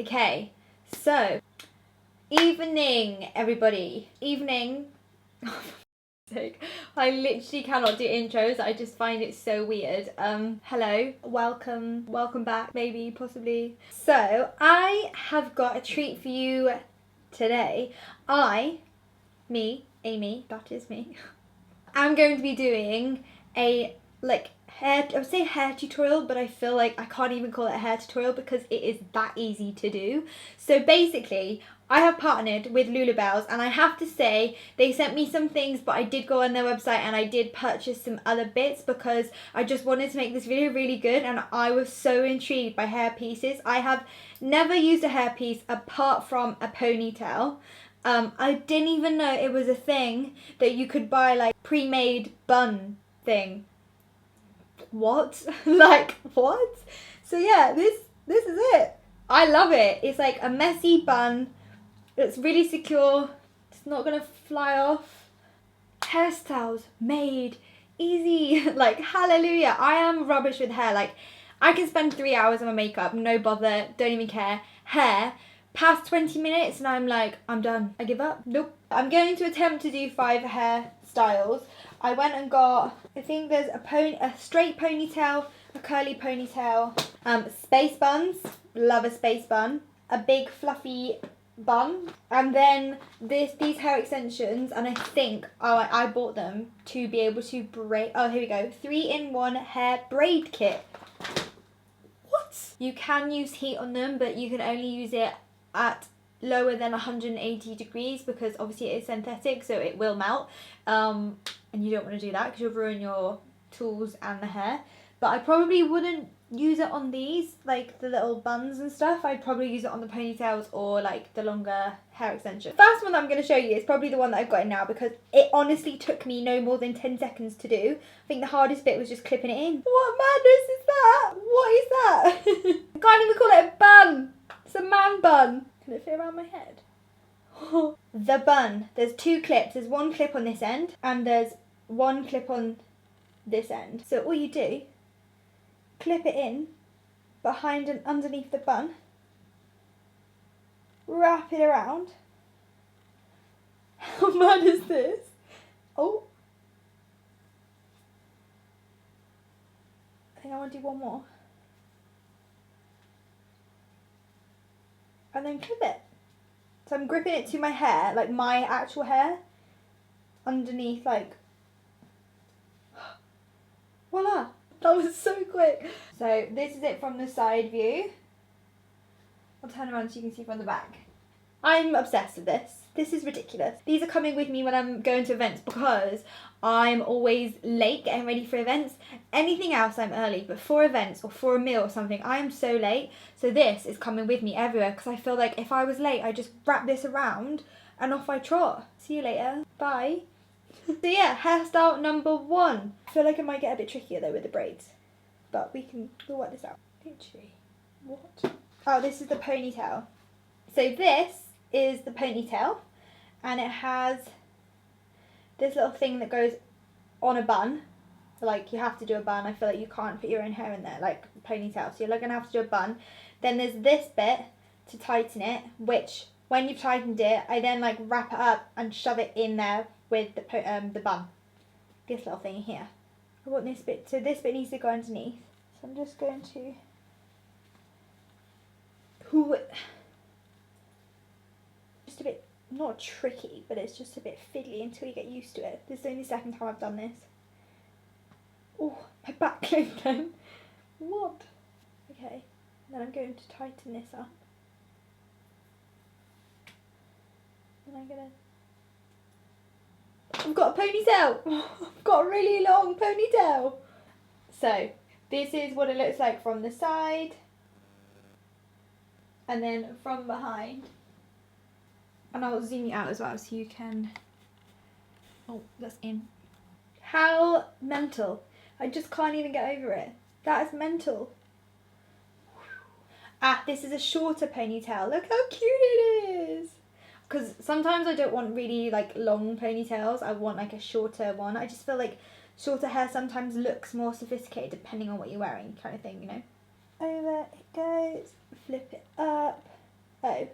Okay, so evening everybody. Evening. I literally cannot do intros. I just find it so weird. Hello, welcome back, maybe, possibly. So I have got a treat for you today. Amy, that is me. I'm going to be doing a I would say hair tutorial, but I feel like I can't even call it a hair tutorial because it is that easy to do. So basically, I have partnered with Lullabellz, and I have to say they sent me some things, but I did go on their website and I did purchase some other bits because I just wanted to make this video really good, and I was so intrigued by hair pieces. I have never used a hairpiece apart from a ponytail. I didn't even know it was a thing that you could buy, like pre-made bun thing. What? Like, what? So yeah, this is it. I love it. It's like a messy bun. It's really secure. It's not gonna fly off. Hairstyles made easy. Like, hallelujah. I am rubbish with hair. Like, I can spend 3 hours on my makeup, no bother, don't even care. Hair, past 20 minutes and I'm like, I'm done. I give up. Nope. I'm going to attempt to do 5 hairstyles. I went and got, I think there's a straight ponytail, a curly ponytail, space buns, love a space bun, a big fluffy bun, and then these hair extensions, and I think I bought them to be able to braid. Oh, here we go, 3-in-1 hair braid kit. What? You can use heat on them, but you can only use it at lower than 180 degrees because obviously it is synthetic, so it will melt. And you don't want to do that because you'll ruin your tools and the hair. But I probably wouldn't use it on these, like the little buns and stuff. I'd probably use it on the ponytails or like the longer hair extension. The first one that I'm going to show you is probably the one that I've got in now because it honestly took me no more than 10 seconds to do. I think the hardest bit was just clipping it in. What madness is that? What is that? I can't even call it a bun. It's a man bun. Can it fit around my head? The bun. There's 2 clips. There's 1 clip on this end and there's 1 clip on this end. So all you do, clip it in behind and underneath the bun, wrap it around. How mad is this? Oh. I think I want to do 1 more. And then clip it. So I'm gripping it to my hair, like my actual hair, underneath, like, voila, that was so quick. So this is it from the side view. I'll turn around so you can see from the back. I'm obsessed with this. This is ridiculous. These are coming with me when I'm going to events because I'm always late getting ready for events. Anything else I'm early, but for events or for a meal or something, I am so late. So this is coming with me everywhere because I feel like if I was late, I just wrap this around and off I trot. See you later. Bye. So yeah, hairstyle number 1. I feel like it might get a bit trickier though with the braids, but we'll work this out. Literally. What? Oh, this is the ponytail. So this is the ponytail, and it has this little thing that goes on a bun. Like, you have to do a bun. I feel like you can't put your own hair in there like a ponytail, so you're gonna have to do a bun. Then there's this bit to tighten it, which when you've tightened it, I then like wrap it up and shove it in there with the bun. This little thing here. I want this bit, so this bit needs to go underneath. So I'm just going to just a bit, not tricky, but it's just a bit fiddly until you get used to it. This is the only second time I've done this. Oh, my back caved then. What? Okay, then I'm going to tighten this up. And I've got a ponytail. I've got a really long ponytail. So this is what it looks like from the side. And then from behind. And I'll zoom you out as well so you can, oh, that's in. How mental. I just can't even get over it. That is mental. Ah, this is a shorter ponytail. Look how cute it is. Because sometimes I don't want really like long ponytails. I want like a shorter one. I just feel like shorter hair sometimes looks more sophisticated depending on what you're wearing, kind of thing, you know. Over it goes. Flip it up. Oh,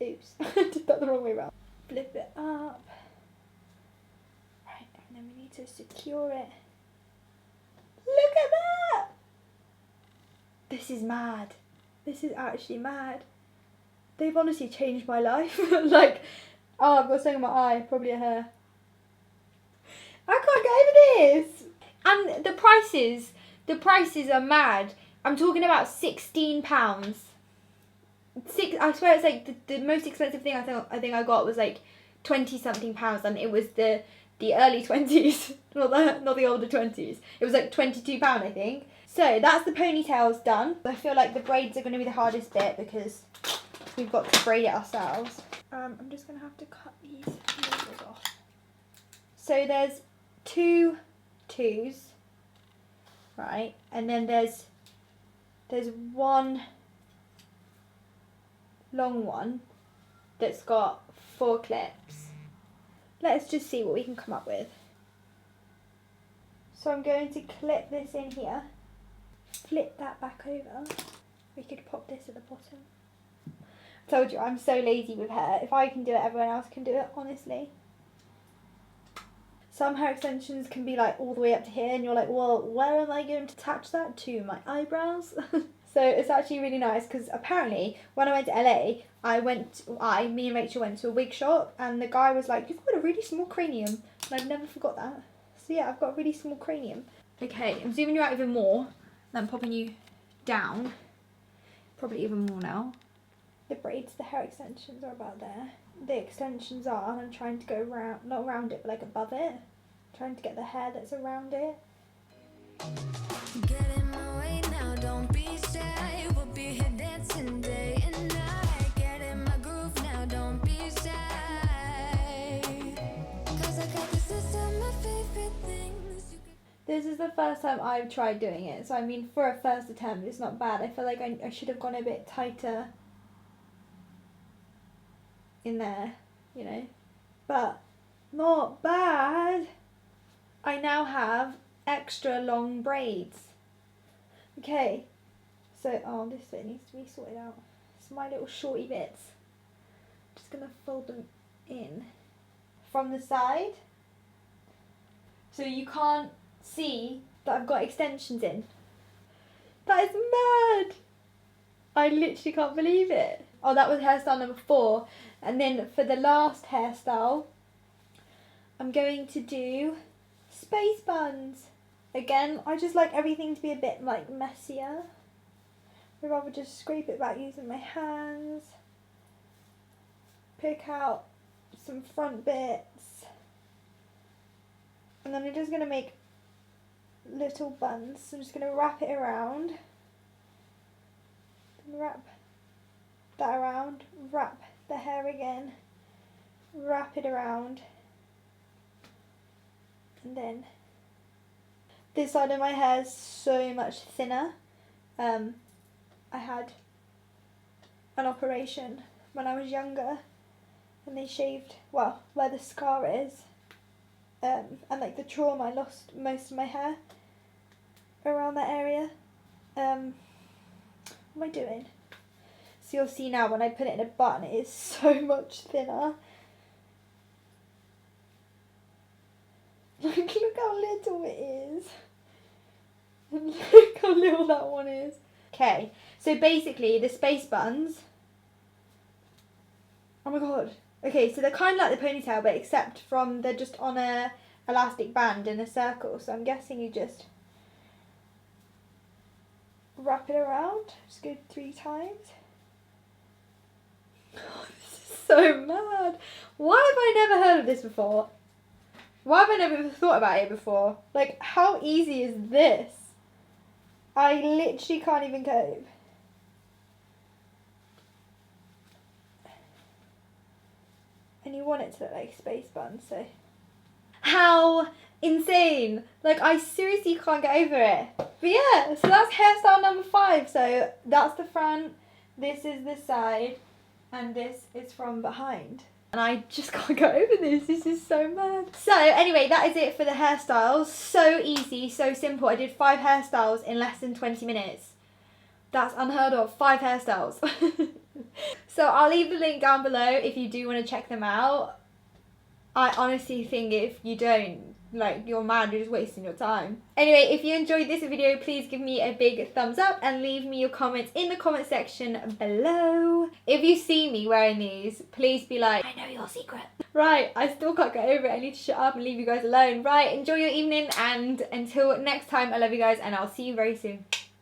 oops. I did that the wrong way around. Flip it up. Right, and then we need to secure it. Look at that! This is mad. This is actually mad. They've honestly changed my life. Like, oh, I've got something in my eye, probably a hair. I can't get over this. And the prices are mad. I'm talking about £16. I swear it's like the most expensive thing I think I got was like 20 something pounds, and it was the early 20s, not the older 20s. It was like £22 I think. So that's the ponytails done. I feel like the braids are going to be the hardest bit because we've got to braid it ourselves. I'm just going to have to cut these labels off. So there's 2 twos, right, and then there's one long one that's got 4 clips. Let's just see what we can come up with. So I'm going to clip this in here, flip that back over. We could pop this at the bottom. I told you, I'm so lazy with hair. If I can do it, everyone else can do it, honestly. Some hair extensions can be like all the way up to here and you're like, well, where am I going to attach that to? My eyebrows? So it's actually really nice because apparently when I went to LA, me and Rachel went to a wig shop and the guy was like, you've got a really small cranium. And I've never forgot that. So yeah, I've got a really small cranium. Okay, I'm zooming you out even more. And I'm popping you down. Probably even more now. The braids, the hair extensions are about there. The extensions are, and I'm trying to go round, not around it, but like above it. Trying to get the hair that's around it. Get in my way now, don't be shy. We'll be here dancing day and night. Get in my groove now, don't be shy. 'Cause I got this is my favorite things. This is the first time I've tried doing it, so I mean for a first attempt it's not bad. I feel like I should have gone a bit tighter in there, you know, but not bad. I now have extra long braids. Okay, so this bit needs to be sorted out. It's my little shorty bits. Just gonna fold them in from the side so you can't see that I've got extensions in. That is mad. I literally can't believe it. Oh, that was hairstyle number 4. And then for the last hairstyle, I'm going to do space buns. Again, I just like everything to be a bit like messier. I'd rather just scrape it back using my hands. Pick out some front bits. And then I'm just going to make little buns. So I'm just going to wrap it around. Wrap that around, wrap the hair again, wrap it around, and then this side of my hair is so much thinner. I had an operation when I was younger and they shaved, well, where the scar is, and like the trauma, I lost most of my hair around that area. What am I doing? So you'll see now when I put it in a bun, it is so much thinner. Like, look how little it is. And look how little that one is. Okay, so basically the space buns. Oh my god. Okay, so they're kind of like the ponytail, but except from they're just on a elastic band in a circle. So I'm guessing you just wrap it around. Just go 3 times. Oh, this is so mad. Why have I never heard of this before? Why have I never thought about it before? Like, how easy is this? I literally can't even cope. And you want it to look like space buns, so. How insane. Like, I seriously can't get over it. But yeah, so that's hairstyle number 5. So that's the front, this is the side, and this is from behind. And I just can't get over this. This is so mad. So anyway, that is it for the hairstyles. So easy, so simple. I did 5 hairstyles in less than 20 minutes. That's unheard of. 5 hairstyles. So I'll leave the link down below if you do want to check them out. I honestly think if you don't, like, you're mad, you're just wasting your time. Anyway, if you enjoyed this video, please give me a big thumbs up and leave me your comments in the comment section below. If you see me wearing these, please be like, I know your secret. Right, I still can't get over it. I need to shut up and leave you guys alone. Right, enjoy your evening, and until next time, I love you guys and I'll see you very soon.